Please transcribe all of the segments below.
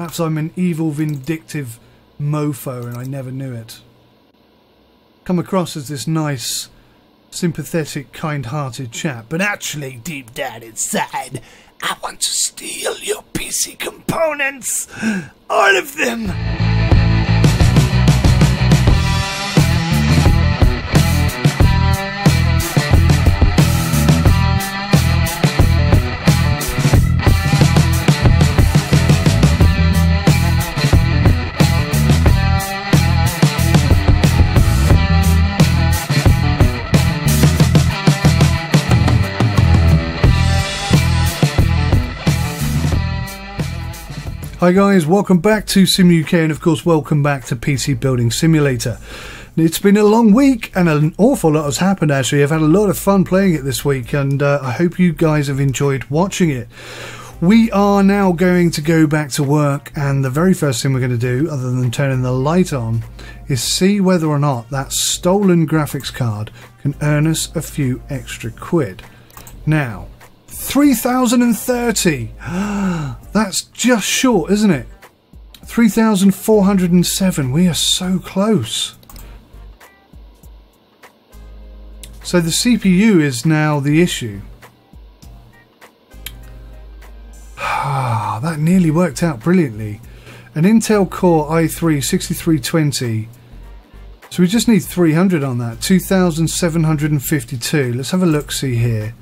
Perhaps I'm an evil, vindictive mofo and I never knew it. Come across as this nice, sympathetic, kind-hearted chap, but actually, deep down inside, I want to steal your PC components! All of them! Hi guys, welcome back to Sim UK and of course welcome back to PC Building Simulator. It's been a long week and an awful lot has happened actually. I've had a lot of fun playing it this week and I hope you guys have enjoyed watching it. We are now going to go back to work and the very first thing we're going to do, other than turning the light on, is see whether or not that stolen graphics card can earn us a few extra quid. Now, 3,030! That's just short, isn't it? 3,407. We are so close. So the CPU is now the issue. That nearly worked out brilliantly. An Intel Core i3 6320. So we just need 300 on that. 2,752. Let's have a look, see here.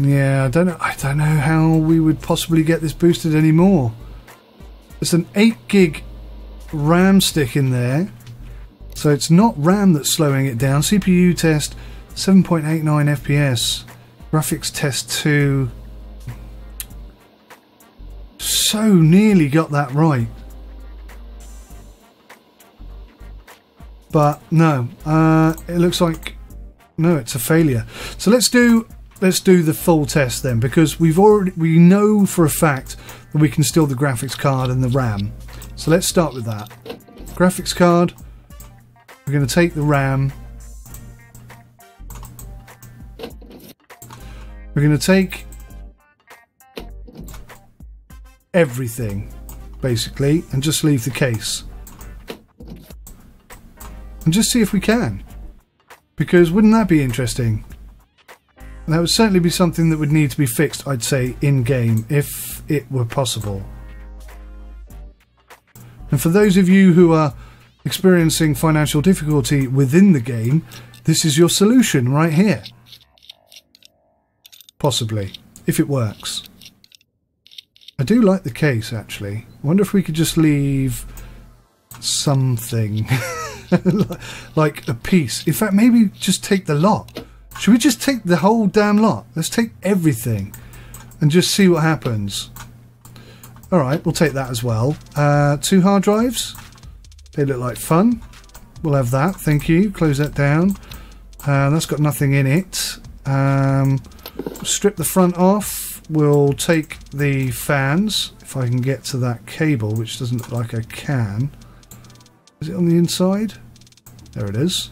Yeah, I don't know how we would possibly get this boosted anymore. There's an 8 gig RAM stick in there, so it's not RAM that's slowing it down. CPU test 7.89 FPS, graphics test 2. So nearly got that right, but no, it looks like no, it's a failure. So let's do the full test then, because we know for a fact that we can steal the graphics card and the RAM. So let's start with that. Graphics card, we're going to take the RAM, we're going to take everything basically and just leave the case and just see if we can, because wouldn't that be interesting? That would certainly be something that would need to be fixed, I'd say, in-game, if it were possible. And for those of you who are experiencing financial difficulty within the game, this is your solution right here. Possibly, if it works. I do like the case, actually. I wonder if we could just leave something, like a piece. In fact, maybe just take the lot. Should we just take the whole damn lot? Let's take everything and just see what happens. Alright, we'll take that as well. 2 hard drives. They look like fun. We'll have that, thank you. Close that down. That's got nothing in it. Strip the front off. We'll take the fans, if I can get to that cable, which doesn't look like I can. Is it on the inside? There it is.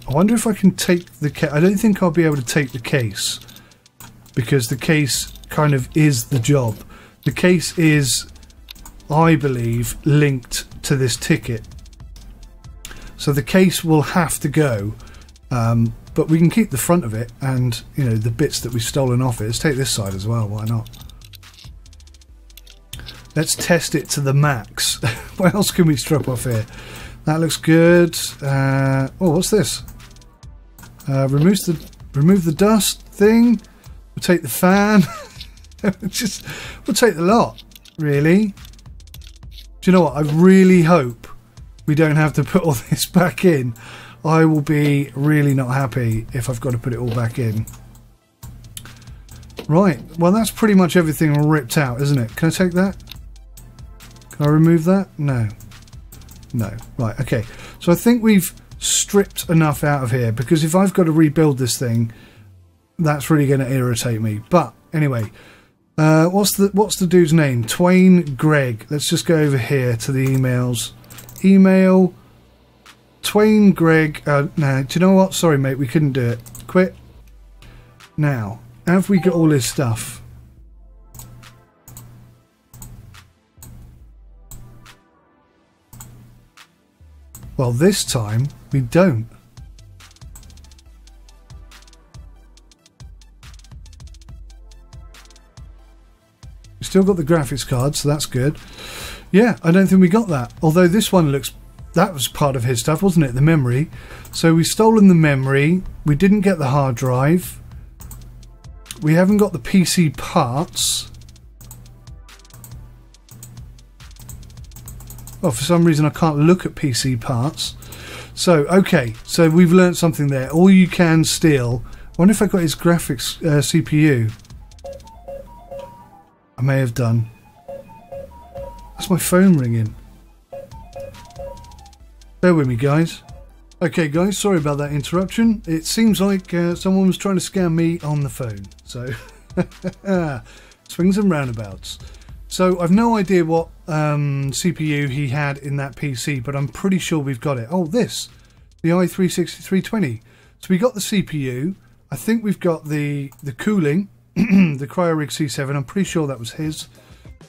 I wonder if I can take the case. I don't think I'll be able to take the case, because the case kind of is the job. The case is, I believe, linked to this ticket. So the case will have to go, but we can keep the front of it and, you know, the bits that we've stolen off it. Let's take this side as well, why not? Let's test it to the max. What else can we strip off here? That looks good. Oh, what's this? Remove the dust thing. We'll take the fan. We'll take the lot, really. Do you know what? I really hope we don't have to put all this back in. I will be really not happy if I've got to put it all back in. Right, well that's pretty much everything ripped out, isn't it? Can I take that? Can I remove that? No. No. Right, okay. So I think we've stripped enough out of here, because if I've got to rebuild this thing, that's really going to irritate me. But anyway, what's the dude's name? Twain Greg. Let's just go over here to the emails. Email Twain Greg. No, do you know what? Sorry, mate, we couldn't do it. Quit. Now, have we got all this stuff? Well, this time we don't. We still got the graphics card, so that's good. Yeah, I don't think we got that. Although this one looks... That was part of his stuff, wasn't it? The memory. So we've stolen the memory. We didn't get the hard drive. We haven't got the PC parts. Oh, for some reason I can't look at PC parts. So, okay. So we've learnt something there. All you can steal. I wonder if I got his graphics CPU. I may have done. That's my phone ringing. Bear with me, guys. Okay, guys, sorry about that interruption. It seems like someone was trying to scam me on the phone. So, swings and roundabouts. So, I've no idea what CPU he had in that PC, but I'm pretty sure we've got it. Oh, this. The i3-6320. So, we got the CPU. I think we've got the cooling. The CryoRig C7. I'm pretty sure that was his.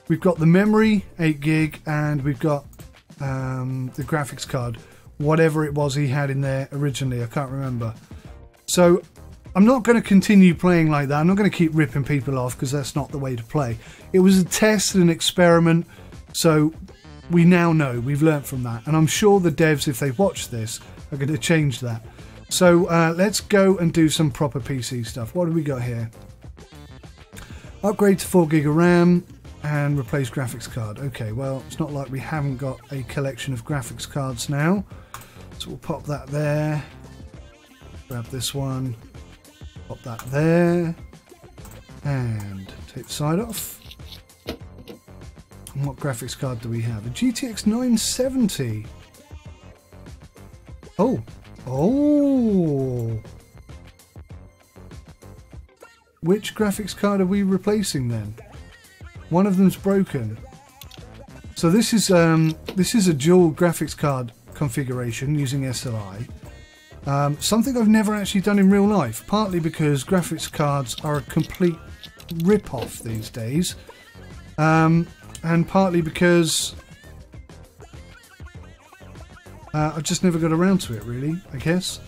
We've got the memory, 8 gig, and we've got the graphics card, whatever it was he had in there originally. I can't remember. So I'm not going to continue playing like that. I'm not going to keep ripping people off because that's not the way to play. It was a test and an experiment, so we now know. We've learnt from that, and I'm sure the devs, if they watch this, are going to change that. So let's go and do some proper PC stuff. What do we got here? Upgrade to 4 gig of RAM and replace graphics card. Okay, well, it's not like we haven't got a collection of graphics cards now. So we'll pop that there. Grab this one. Pop that there. And take the side off. And what graphics card do we have? A GTX 970. Oh. Oh. Which graphics card are we replacing then? One of them's broken. So this is a dual graphics card configuration using SLI. Something I've never actually done in real life, partly because graphics cards are a complete rip-off these days, and partly because I've just never got around to it, really, I guess.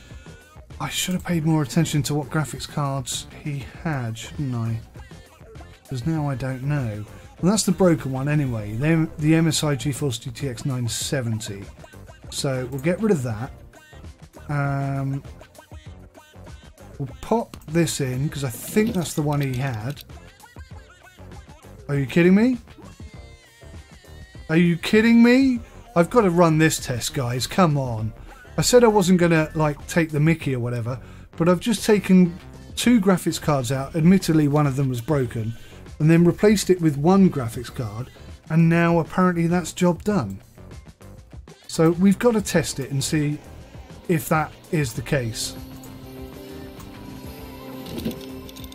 I should have paid more attention to what graphics cards he had, shouldn't I? Because now I don't know. Well, that's the broken one anyway, the MSI GeForce GTX 970. So we'll get rid of that. We'll pop this in, because I think that's the one he had. Are you kidding me? Are you kidding me? I've got to run this test, guys. Come on. I said I wasn't going to, like, take the mickey or whatever, but I've just taken 2 graphics cards out. Admittedly, one of them was broken, and then replaced it with 1 graphics card, and now apparently that's job done. So we've got to test it and see if that is the case.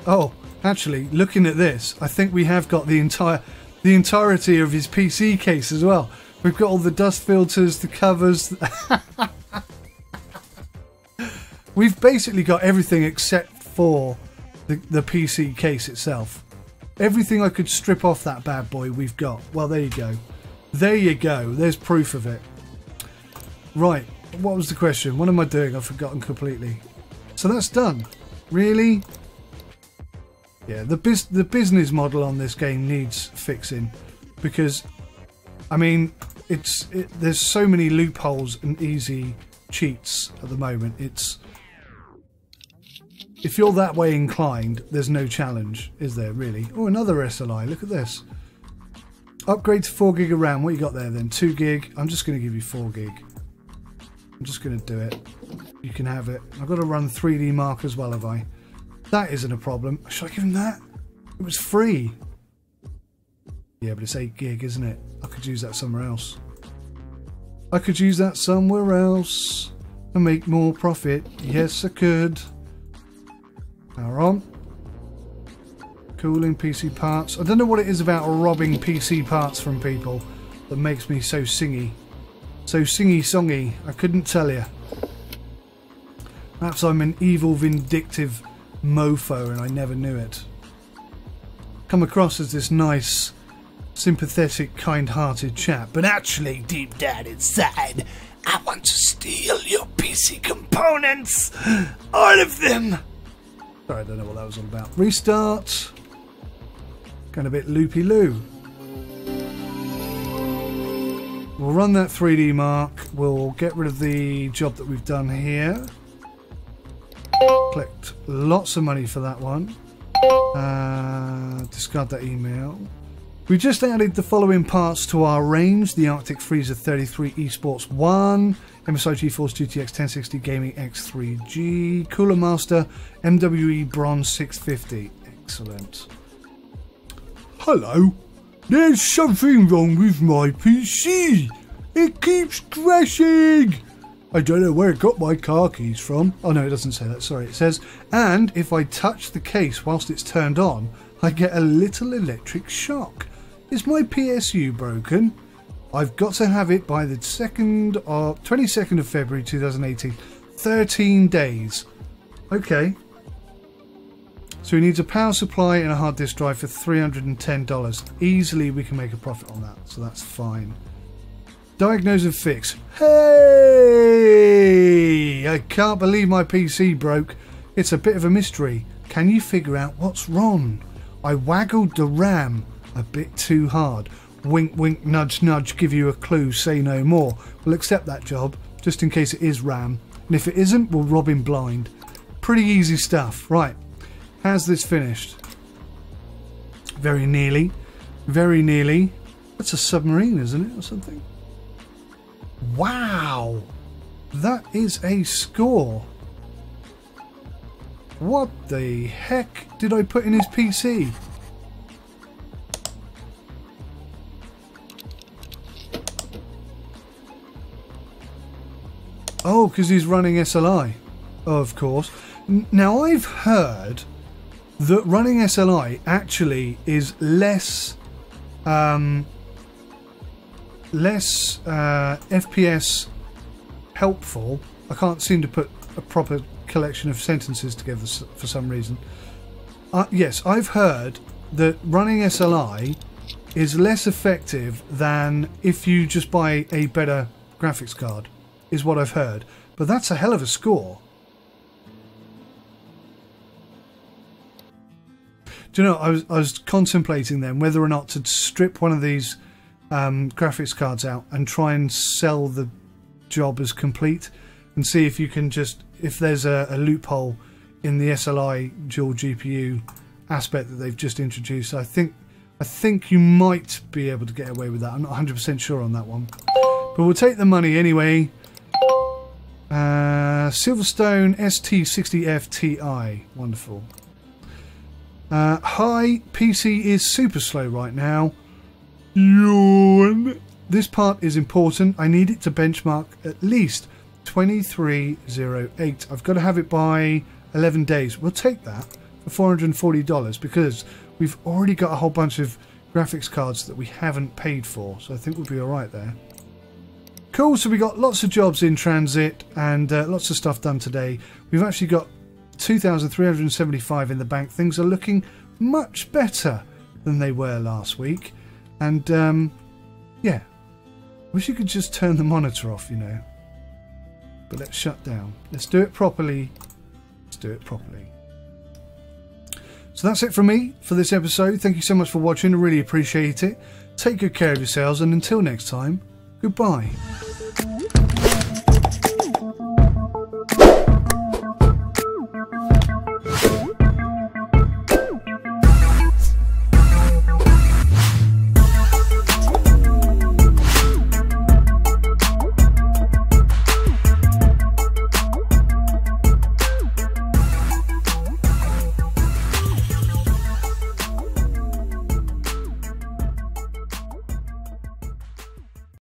Oh, actually, looking at this, I think we have got the entirety of his PC case as well. We've got all the dust filters, the covers. We've basically got everything except for the PC case itself. Everything I could strip off that bad boy we've got. Well, there you go. There you go. There's proof of it. Right. What was the question? What am I doing? I've forgotten completely. So that's done. Really? Yeah, the business model on this game needs fixing, because, I mean, there's so many loopholes and easy cheats at the moment. If you're that way inclined, there's no challenge, is there, really? Oh, another SLI. Look at this. Upgrade to 4 gig of RAM. What you got there then? 2 gig. I'm just going to give you 4 gig. I'm just going to do it. You can have it. I've got to run 3D Mark as well, have I? That isn't a problem. Should I give him that? It was free. Yeah, but it's 8 gig, isn't it? I could use that somewhere else. I could use that somewhere else and make more profit. Yes, I could. Power on. Cooling PC parts. I don't know what it is about robbing PC parts from people that makes me so singy. So singy-songy. I couldn't tell you. Perhaps I'm an evil, vindictive mofo and I never knew it. Come across as this nice, sympathetic, kind-hearted chap, but actually, deep down inside, I want to steal your PC components! All of them! Sorry, I don't know what that was all about. Restart. Going a bit loopy-loo. We'll run that 3D mark. We'll get rid of the job that we've done here. Collect lots of money for that one. Discard that email. We just added the following parts to our range: the Arctic Freezer 33 Esports 1, MSI GeForce GTX 1060 Gaming X3G, Cooler Master MWE Bronze 650. Excellent. Hello. There's something wrong with my PC. It keeps crashing. I don't know where it got my car keys from. Oh no, it doesn't say that. Sorry, it says, and if I touch the case whilst it's turned on, I get a little electric shock. Is my PSU broken? I've got to have it by the 22nd of February 2018. 13 days. Okay. So he needs a power supply and a hard disk drive for $310. Easily we can make a profit on that, so that's fine. Diagnose and fix. Hey! I can't believe my PC broke. It's a bit of a mystery. Can you figure out what's wrong? I waggled the RAM a bit too hard. Wink, wink, nudge, nudge, give you a clue, say no more. We'll accept that job, just in case it is RAM. And if it isn't, we'll rob him blind. Pretty easy stuff. Right. How's this finished? Very nearly. Very nearly. That's a submarine, isn't it, or something? Wow! That is a score. What the heck did I put in his PC? Oh, because he's running SLI. Oh, of course. Now, I've heard that running SLI actually is less FPS helpful. I can't seem to put a proper collection of sentences together for some reason. Yes, I've heard that running SLI is less effective than if you just buy a better graphics card, is what I've heard. But that's a hell of a score. Do you know, I was contemplating then whether or not to strip one of these graphics cards out and try and sell the job as complete and see if you can just, if there's a loophole in the SLI dual GPU aspect that they've just introduced. I think you might be able to get away with that. I'm not 100% sure on that one. But we'll take the money anyway. Silverstone ST60F Ti. Wonderful. Hi, PC is super slow right now. Yawn. This part is important. I need it to benchmark at least 2308. I've got to have it by 11 days. We'll take that for $440 because we've already got a whole bunch of graphics cards that we haven't paid for. So I think we'll be alright there. Cool, so we got lots of jobs in transit and lots of stuff done today. We've actually got 2,375 in the bank. Things are looking much better than they were last week. And yeah, wish you could just turn the monitor off, you know. But let's shut down. Let's do it properly. Let's do it properly. So that's it from me for this episode. Thank you so much for watching. I really appreciate it. Take good care of yourselves, and until next time, goodbye.